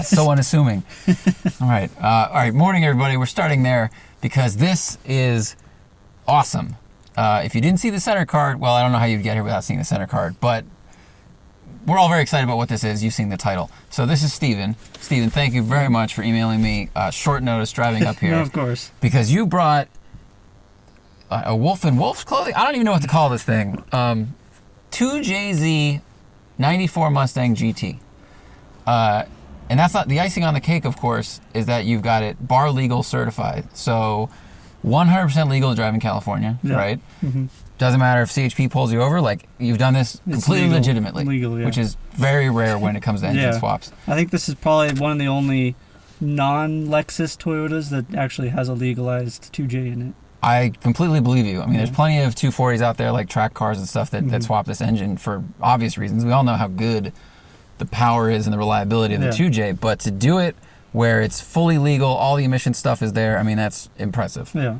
That's so unassuming. All right. Morning, everybody. We're starting there because this is awesome. If you didn't see the center card, well, I don't know how you'd get here without seeing the center card, but we're all very excited about what this is. You've seen the title. So this is Steven. Steven, thank you very much for emailing me short notice driving up here. No, of course. Because you brought a wolf in wolf's clothing? I don't even know what to call this thing. 2JZ 94 Mustang GT. And that's not the icing on the cake, of course, is that you've got it bar legal certified. So 100% legal to drive in California, right? Mm-hmm. Doesn't matter if CHP pulls you over, like you've done this completely legitimately, which is very rare when it comes to engine swaps. I think this is probably one of the only non-Lexus Toyotas that actually has a legalized 2J in it. I completely believe you. I mean, there's plenty of 240s out there, like track cars and stuff that swap this engine for obvious reasons. We all know how good the power is and the reliability of the 2J, but to do it where it's fully legal, all the emission stuff is there, I mean, that's impressive. Yeah.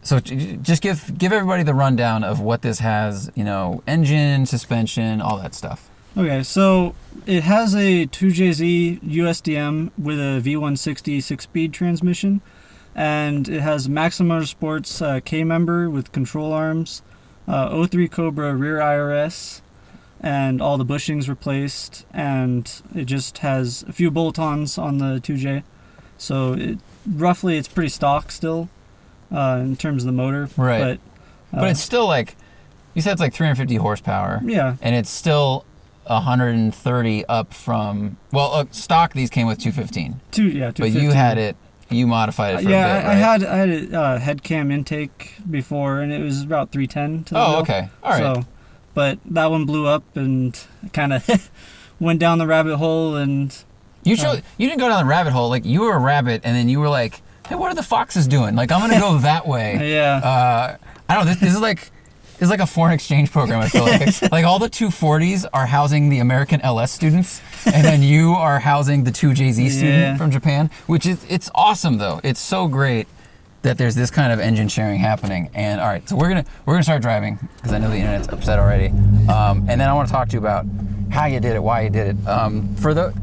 So just give everybody the rundown of what this has, engine, suspension, all that stuff. Okay, so it has a 2JZ USDM with a V160 6-speed transmission, and it has Maxim Motorsports K-member with control arms, 03 Cobra rear IRS, and all the bushings replaced, and it just has a few bolt-ons on the 2J. So roughly it's pretty stock still in terms of the motor. Right. But it's still like, you said it's like 350 horsepower. Yeah. And it's still 130 up from, stock these came with 215. 215. But you modified it for a bit, right? I had a head cam intake before, and it was about 310 to the wheel. Okay. All right. So, but that one blew up and kind of went down the rabbit hole. And you didn't go down the rabbit hole. Like, you were a rabbit, and then you were like, hey, what are the foxes doing? Like, I'm going to go that way. Yeah. I don't know. This is like a foreign exchange program, I feel like. Like, all the 240s are housing the American LS students, and then you are housing the 2JZ student from Japan, which it's awesome, though. It's so great that there's this kind of engine sharing happening. And all right, so we're gonna start driving because I know the internet's upset already. And then I want to talk to you about how you did it, why you did it. For the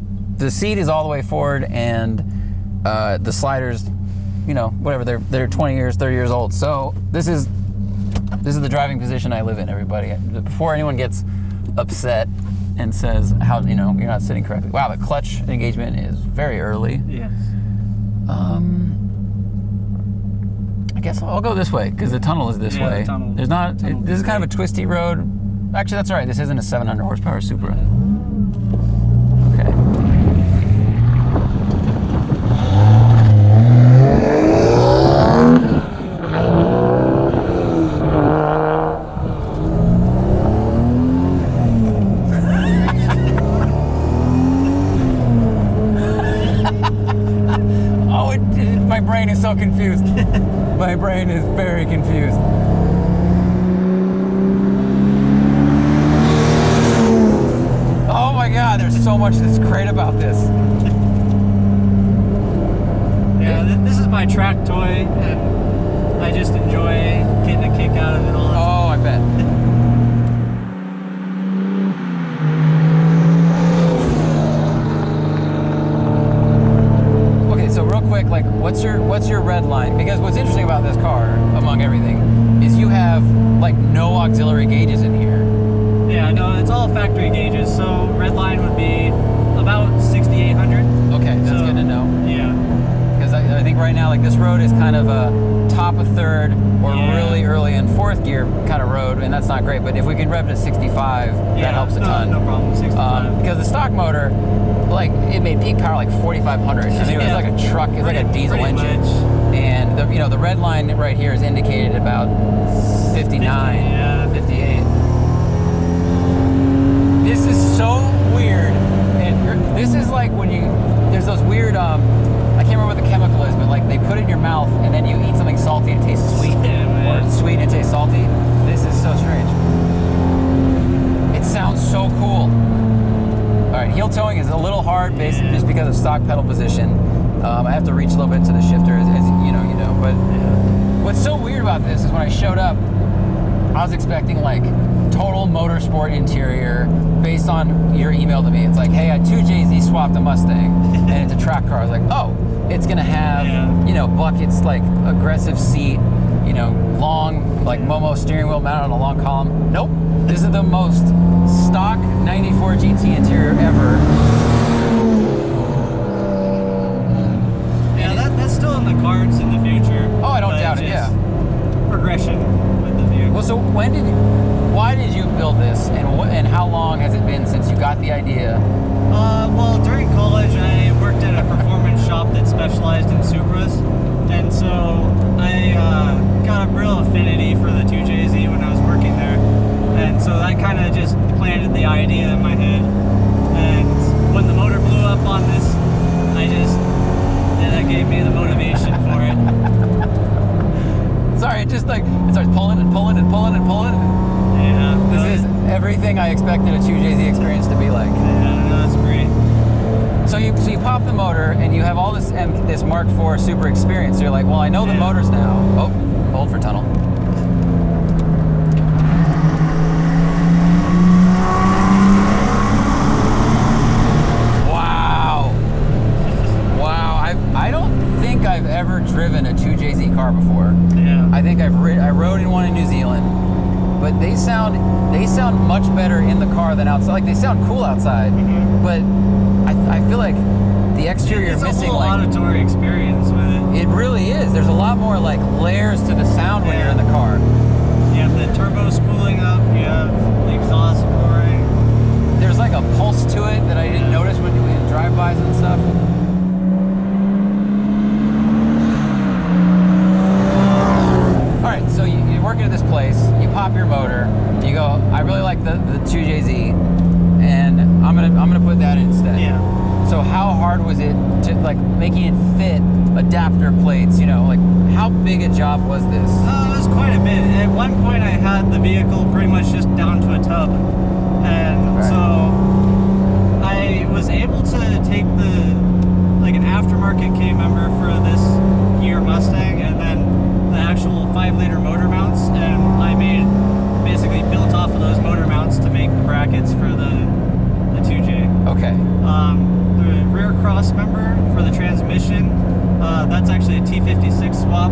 seat is all the way forward, and the sliders, whatever, they're 20 years, 30 years old. So this is the driving position I live in, everybody. Before anyone gets upset and says how you're not sitting correctly. Wow, the clutch engagement is very early. Yes. I guess I'll go this way because the tunnel is this way. There's not. This is kind of a twisty road. Actually, that's all right. This isn't a 700 horsepower Supra. Okay. My brain is so confused. My brain is very confused. Oh my God, there's so much that's great about this. Yeah, this is my track toy, and I just enjoy getting a kick out of it all the time. Oh, I bet. Like, what's your red line? Because what's interesting about this car, among everything, is you have like no auxiliary gauges in here. Yeah, no, it's all factory gauges. So red line would be about 6,800. Okay, that's good to know. Yeah. Because I think right now, like, this road is kind of a top of third or really early in fourth gear kind of road, and that's not great. But if we can rev it at 65, that helps a ton. No problem. 65. Because the stock motor, like, it made peak power like 4,500. I mean, it was like a truck. It's like a diesel engine. And the red line right here is indicated about 59, 58. This is so weird. And this is like when there's those weird, I can't remember what the chemical is, but like they put it in your mouth and then you eat something salty and it tastes sweet. Or sweet and it tastes salty. This is so strange. It sounds so cool. All right, heel towing is a little hard just because of stock pedal position. I have to reach a little bit to the shifter, as you know. But what's so weird about this is when I showed up, I was expecting like total motorsport interior based on your email to me. It's like, hey, I 2JZ swapped a Mustang, and it's a track car. I was like, oh, it's gonna have, you know, buckets, like aggressive seat, you know, long, like Momo steering wheel mounted on a long column. Nope, this is the most stock 94 GT interior ever. Yeah, that's still in the cards in the future. Oh, I don't doubt it. Yeah. Progression with the vehicle. Well, so why did you build this, and how long has it been since you got the idea? Well, during college, I worked at a performance shop that specialized in Supras, and so I got a real affinity for the 2JZ when I was working there, and so that kind of just planted the idea in my head. And when the motor blew up on this, that gave me the motivation for it. Sorry, it just like it starts pulling and pulling and pulling and pulling. Yeah. This is everything I expected a 2JZ experience to be like. Yeah, no, that's great. So you pop the motor and you have all this Mark IV Super experience. So you're like, well, I know the motors now. Oh, hold for tunnel. Wow. I don't think I've ever driven a 2JZ car before. Yeah. I think I rode in one in New Zealand, but they sound much better in the car than outside. Like, they sound cool outside, but I feel like the exterior is missing. It's a whole auditory experience with it. It really is. There's a lot more like layers to the sound when you're in the car. You have the turbo spooling up. You have the exhaust roaring. There's like a pulse to it that I didn't notice when doing drive-bys and stuff. All right, so you're working at this place. You pop your motor. You go, I really like the 2JZ, and I'm gonna put that in instead. Yeah. So how hard was it to like making it fit adapter plates? You know, like how big a job was this? It was quite a bit. At one point, I had the vehicle pretty much just down to a tub, and so I was able to take an aftermarket K member for this year Mustang, and then the actual 5-liter motor mounts, and I basically built off of those motor mounts to make the brackets for the 2J. Okay. The rear cross member for the transmission, that's actually a T56 swap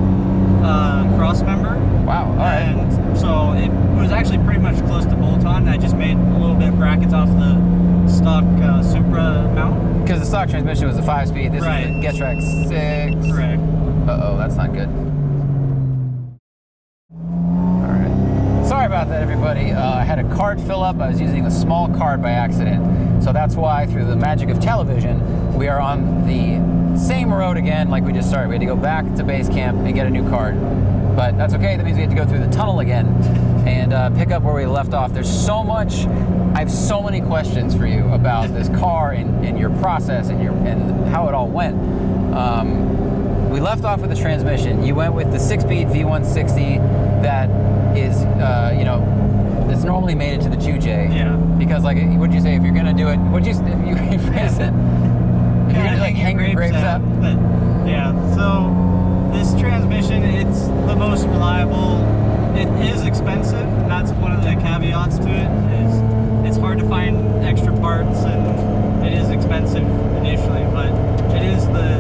cross member. Wow, all right. And so it was actually pretty much close to bolt-on. I just made a little bit of brackets off the stock Supra mount. Because the stock transmission was a 5-speed. This is the Getrack 6. Correct. Uh-oh, that's not good. All right. Sorry about that, everybody. I had a card fill up. I was using a small card by accident. So that's why, through the magic of television, we are on the same road again like we just started. We had to go back to base camp and get a new card. But that's okay. That means we have to go through the tunnel again and pick up where we left off. There's so much. I have so many questions for you about this car and your process and how it all went. We left off with the transmission. You went with the 6-speed V160 that is, it's normally made into the 2J. Yeah. Because, like, what'd you say? If you're going to do it, what'd you rephrase it? If you're going to, like, hang your grapes up? But, yeah, so this transmission, it's the most reliable. It is expensive, and that's one of the caveats to it, is it's hard to find extra parts, and it is expensive initially, but it is the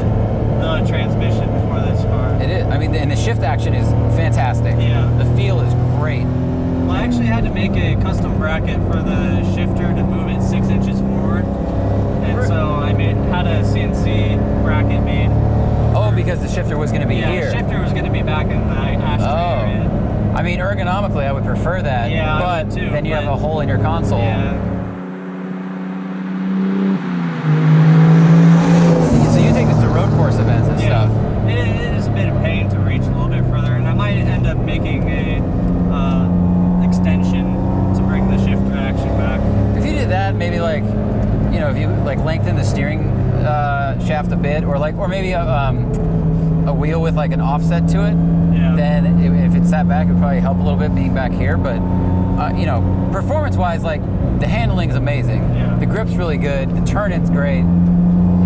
transmission for this car. It is. I mean, and the shift action is fantastic. Yeah. The feel is great. Well, I actually had to make a custom bracket for the shifter to move it 6 inches forward, and so I had a CNC bracket made. Oh, because the shifter was going to be here. Yeah, the shifter was going to be back in the ashtray area. I mean, ergonomically, I would prefer that. Yeah, but I would too, then you have a hole in your console. Yeah. So you take this to road course events and stuff. It is a bit of pain to reach a little bit further, and I might end up making a extension to bring the shifter action back. If you did that, maybe if you like lengthen the steering shaft a bit, or maybe a wheel with like an offset to it. Yeah. Then if it sat back, it would probably help a little bit being back here. But performance-wise, like the handling is amazing. Yeah. The grip's really good. The turn-in's great.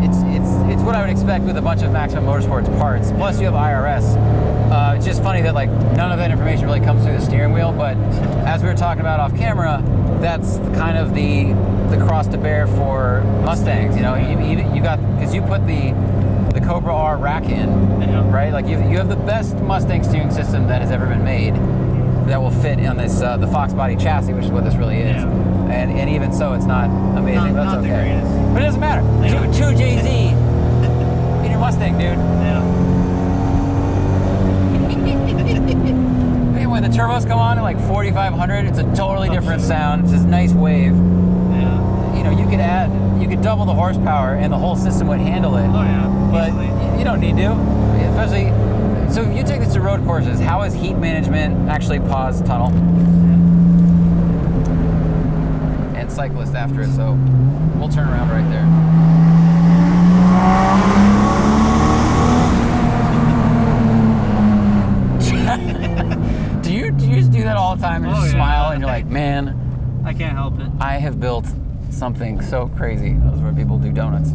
It's what I would expect with a bunch of Maximum Motorsports parts. Plus, you have IRS. It's just funny that like none of that information really comes through the steering wheel. But as we were talking about off camera, that's kind of the cross to bear for Mustangs. You know, you got, because you put the Cobra R rack in, right? Like you have the best Mustang steering system that has ever been made that will fit on this the Fox body chassis, which is what this really is. Yeah. And even so, it's not amazing. That's not okay. The greatest. But it doesn't matter. 2JZ in your Mustang, dude. Yeah. When the turbos come on at like 4,500, it's a totally different sound. It's this nice wave. Yeah. You know, you could double the horsepower and the whole system would handle it. Oh yeah. But Easily. you don't need to, especially. So if you take this to road courses, how is heat management actually pause tunnel? And cyclist after it, so we'll turn around right there. Do you just do that all the time and just smile and you're like, man, I can't help it. I have built something so crazy. Those are where people do donuts.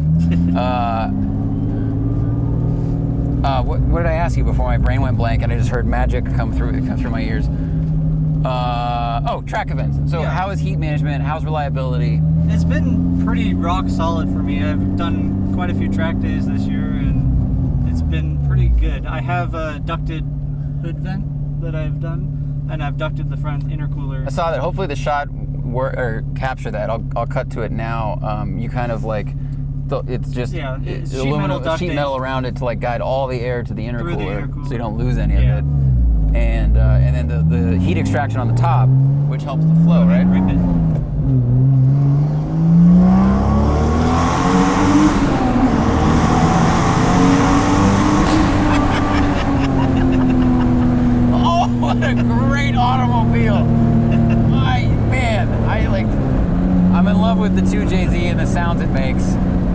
What did I ask you before my brain went blank and I just heard magic come through my ears? Track events. So how is heat management? How's reliability? It's been pretty rock solid for me. I've done quite a few track days this year and it's been pretty good. I have a ducted hood vent that I've done, and I've ducted the front intercooler. I saw that. Hopefully the shot or capture that. I'll cut to it now. You kind of like, it's just it's aluminum sheet metal around it to like guide all the air to the intercooler, so you don't lose any of it. And then the heat extraction on the top, which helps the flow, right? Rip it. What a great automobile! I'm in love with the 2JZ and the sounds it makes.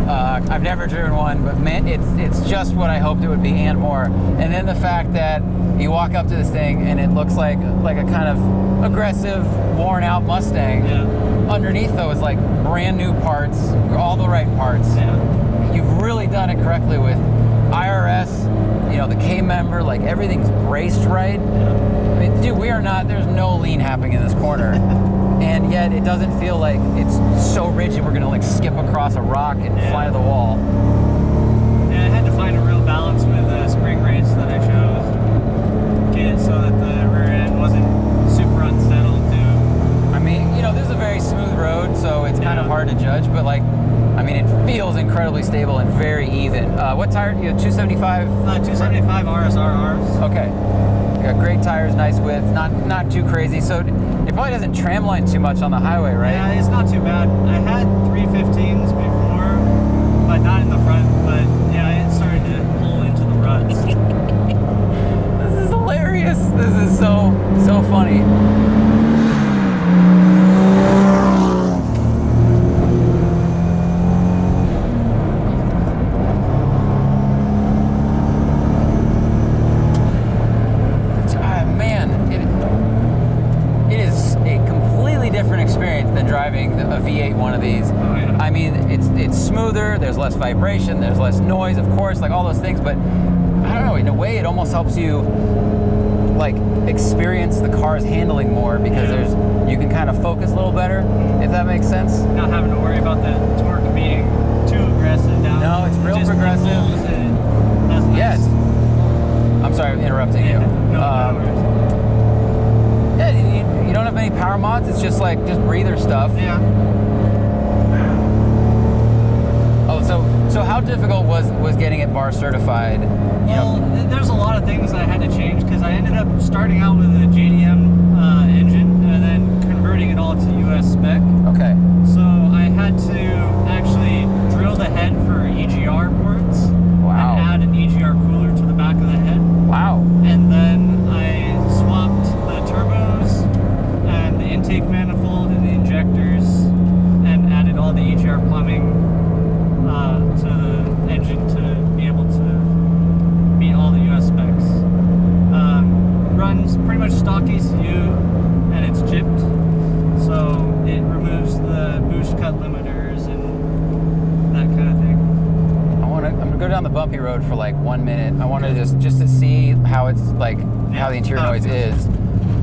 I've never driven one, but man, it's just what I hoped it would be and more. And then the fact that you walk up to this thing and it looks like a kind of aggressive, worn-out Mustang. Yeah. Underneath though is like brand new parts, all the right parts. Yeah. You've really done it correctly with IRS. You know, the K member, like everything's braced right. I mean, dude, there's no lean happening in this corner. And yet it doesn't feel like it's so rigid we're gonna like skip across a rock and fly to the wall. Yeah, I had to find a real balance with the spring rates that I chose. Get it so that the rear end wasn't super unsettled too. I mean, you know, this is a very smooth road, so it's kind of hard to judge, but like, I mean, it feels incredibly stable and very even. What tire do you have? 275? 275 RSRRs. Okay. You got great tires, nice width, not too crazy. So it probably doesn't tramline too much on the highway, right? Yeah, it's not too bad. I had 315s before, but not in the front. But yeah, it started to pull into the ruts. This is hilarious. This is so funny. A V8 one of these. Oh, yeah. I mean, it's smoother, there's less vibration, there's less noise, of course, like all those things, but I don't know, in a way it almost helps you like experience the car's handling more because you can kind of focus a little better, if that makes sense. Not having to worry about the torque being too aggressive down. No, it's real progressive. That's nice. Yeah, I'm sorry, I'm interrupting you. You don't have any power mods, it's just breather stuff. Yeah. Oh, so how difficult was getting it bar certified? There's a lot of things I had to change because I ended up starting out with a JDM engine and then converting it all to US spec. Okay. So I had to actually drill the head for EGR ports. Wow. And add an EGR cooler to the back of the head. Wow. And then I swapped the turbos and the intake manifold and the injectors and added all the EGR plumbing to the engine to be able to meet all the US specs. Runs pretty much stock ECU and it's chipped, so it removes the boost cut limiters and that kind of thing. I'm gonna go down the bumpy road for like 1 minute. I want to just to see how it's like, how the interior noise is.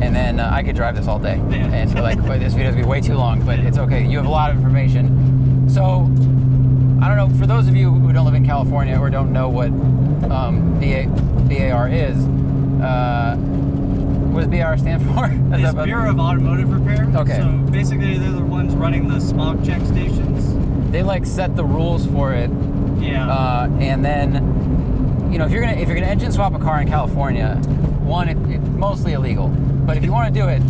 and then I could drive this all day, Yeah. and be like, "Boy, this video's gonna be way too long," but it's okay. You have a lot of information. So, I don't know, for those of you who don't live in California or don't know what BAR is, what does BAR stand for? It's Bureau of Automotive Repair. Okay. So basically, they're the ones running the smog check stations. They like set the rules for it. Yeah. And then, you know, if you're gonna engine swap a car in California, one, it's mostly illegal. But if you want to do it,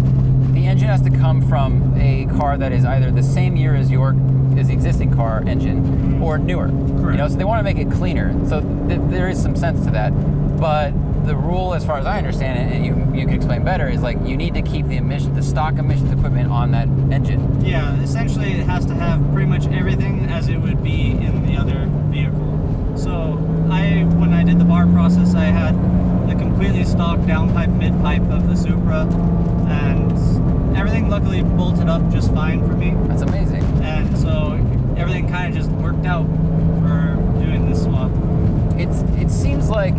the engine has to come from a car that is either the same year as the existing car engine or newer. Correct. You know, so they want to make it cleaner. So there is some sense to that. But the rule, as far as I understand it, and you can explain better, is like you need to keep the stock emissions equipment on that engine. Yeah, essentially it has to have pretty much everything as it would be in the other vehicle. So when I did the bar process, I had the completely stock downpipe, mid-pipe of the Supra, and everything luckily bolted up just fine for me. That's amazing. And so everything kind of just worked out for doing this swap. It seems like,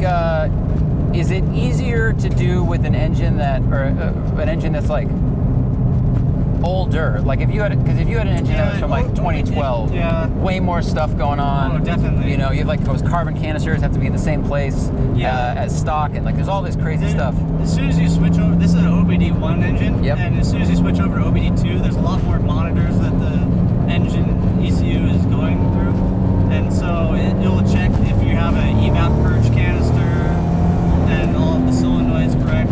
is it easier to do with an engine an engine that's like older? Like if you had an engine that was from like 2012, way more stuff going on. Oh, definitely. You know, you have like those carbon canisters have to be in the same place as stock, and like there's all this crazy stuff. As soon as you switch over, this is an OBD1 engine, Yep. and as soon as you switch over to OBD2, there's a lot more monitors that the engine ECU is going through, and so it'll check if you have an evap purge canister and all of the solenoids correct.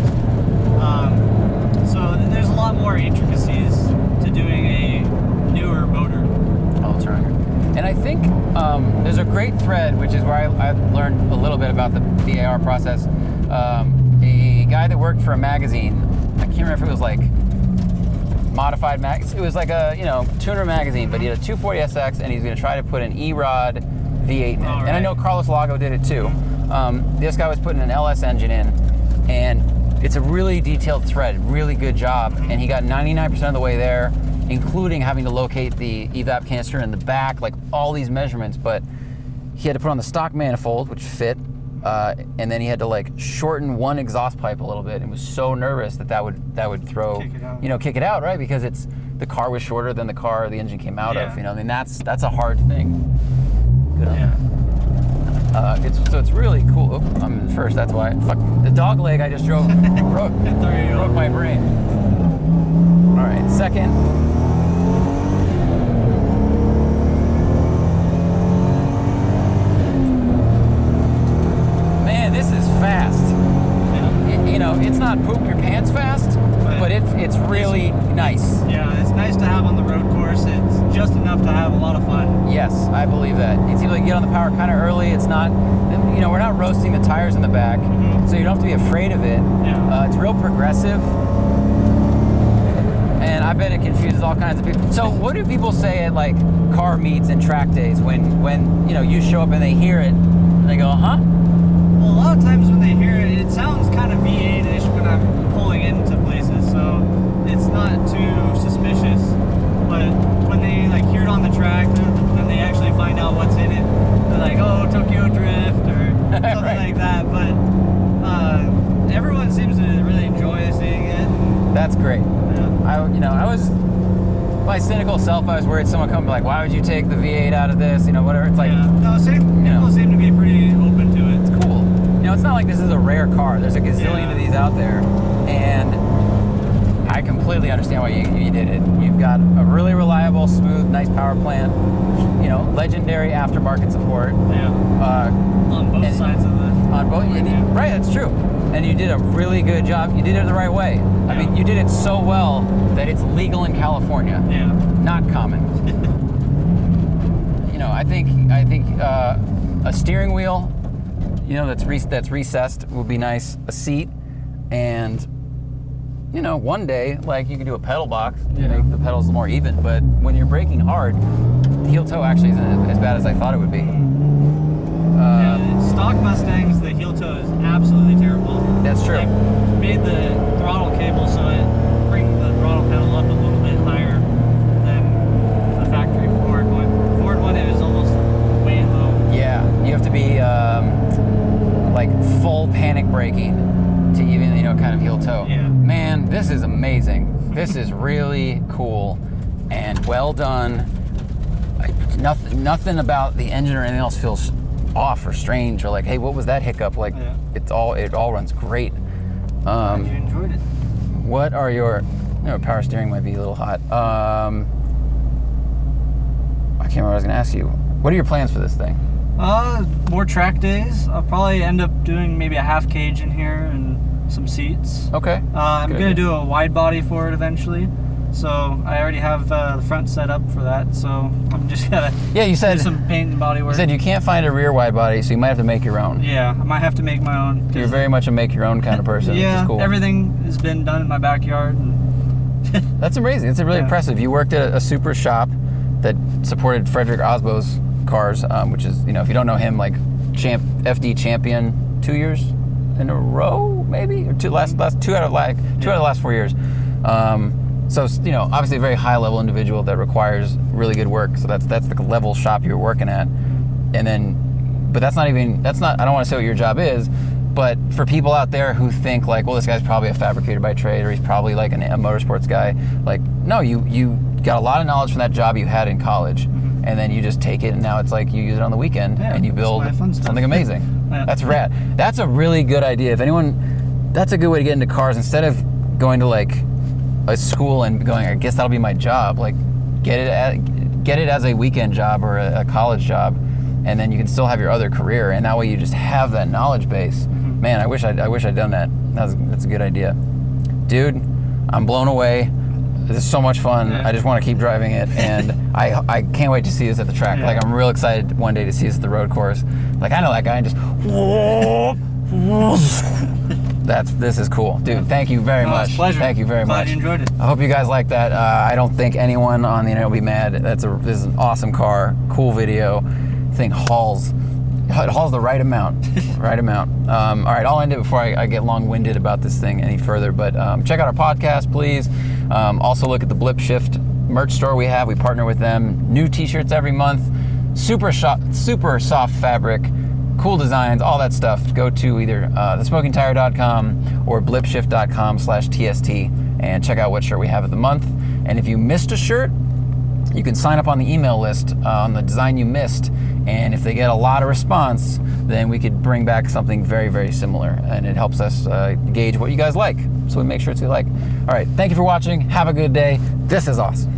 So there's a lot more intricacies to doing a newer motor. Alternator. And I think there's a great thread, which is where I learned a little bit about the BAR process. A guy that worked for a magazine, I can't remember if it was like Modified Mag. It was like a tuner magazine, but he had a 240SX, and he's going to try to put an E-Rod V8 in it. Right. And I know Carlos Lago did it too. This guy was putting an LS engine in, and it's a really detailed thread, really good job, and he got 99% of the way there, including having to locate the evap canister in the back, like all these measurements. But he had to put on the stock manifold, which fit, and then he had to like shorten one exhaust pipe a little bit, and was so nervous that would throw, kick it out, right? Because the car was shorter than the car the engine came out of. I mean, that's a hard thing. Good on that. It's really cool. Oh, I'm in first, that's why. Fuck, the dog leg I just drove broke my brain. All right, second. Man, this is fast. It's not poop your pants fast, but it's really nice. Yeah, it's nice to have on the road course. It's just enough to have a lot of fun. Yes, I believe that. It seems like you get on the power kind of early. It's not, we're not roasting the tires in the back, so you don't have to be afraid of it. Yeah. It's real progressive, and I bet it confuses all kinds of people. So what do people say at like car meets and track days when you show up and they hear it and they go, huh? Well, a lot of times when they hear it, it sounds kind of V8-ish when I'm pulling into places, so it's not too suspicious. But when they like hear it on the track, then they actually find out what's in it. They're like, "Oh, Tokyo Drift" or something Right. like that. But everyone seems to really enjoy seeing it. That's great. Yeah. I was my cynical self. I was worried someone come like, "Why would you take the V8 out of this?" Whatever. It's like, people seem to be pretty open to it. It's cool. It's not like this is a rare car. There's a gazillion of these out there, and I completely understand why you did it. You've got a really reliable, smooth, nice power plant. Legendary aftermarket support. Yeah. On both sides of the. On both. Right. That's true. And you did a really good job. You did it the right way. I mean, you did it so well that it's legal in California. Yeah. Not common. I think a steering wheel, that's recessed would be nice. A seat, and one day, like you could do a pedal box to make the pedals more even. But when you're braking hard, the heel toe actually isn't as bad as I thought it would be. Stock Mustangs, the heel toe is absolutely terrible. That's true. They made the throttle cable so it brings the throttle pedal up a little bit higher than the factory Ford one. Ford one, it was almost way low. Yeah, you have to be like full panic braking to even kind of heel toe. Yeah. Man, this is this is really cool and well done. Nothing about the engine or anything else feels off or strange or like, hey, what was that hiccup? Like, it all runs great. You enjoyed it. What are your power steering might be a little hot. I can't remember what I was gonna ask you. What are your plans for this thing? More track days. I'll probably end up doing maybe a half cage in here and some seats. Okay. I'm gonna do a wide body for it eventually. So I already have the front set up for that. So I'm just gonna you said do some paint and body work. You said you can't find a rear wide body, so you might have to make your own. Yeah, I might have to make my own. You're very much a make your own kind of person, which is cool. Everything has been done in my backyard. And that's amazing. It's really impressive. You worked at a super shop that supported Frederick Osbo's cars, which is, if you don't know him, like FD champion 2 years in a row, maybe, or two out of the last 4 years. So, obviously a very high level individual that requires really good work. So that's the level shop you're working at. And then, but I don't want to say what your job is, but for people out there who think like, well, this guy's probably a fabricator by trade, or he's probably like a motorsports guy. Like, no, you got a lot of knowledge from that job you had in college. And then you just take it, and now it's like you use it on the weekend, and you build something amazing. That's rad. That's a really good idea. If anyone, that's a good way to get into cars. Instead of going to like a school and going, I guess that'll be my job. Like, get it as a weekend job or a college job, and then you can still have your other career. And that way, you just have that knowledge base. Man, I wish I'd done that. That's a good idea, dude. I'm blown away. This is so much fun. I just want to keep driving it, and I can't wait to see us at the track. Like, I'm real excited one day to see us at the road course. Like, I know that guy, and just this is cool, dude. Thank you very much. It's a pleasure. Thank you very much. Glad you enjoyed it. I hope you guys like that. I don't think anyone on the internet will be mad. This is an awesome car, cool video. Thing hauls the right amount. All right, I'll end it before I get long-winded about this thing any further, but check out our podcast, please. Also look at the Blip Shift merch store we have. We partner with them. New t-shirts every month. Super soft fabric, cool designs, all that stuff. Go to either thesmokingtire.com or blipshift.com/TST and check out what shirt we have of the month. And if you missed a shirt, you can sign up on the email list on the design you missed, and if they get a lot of response, then we could bring back something very, very similar, and it helps us gauge what you guys like, so we make sure it's what you like. All right, thank you for watching. Have a good day. This is awesome.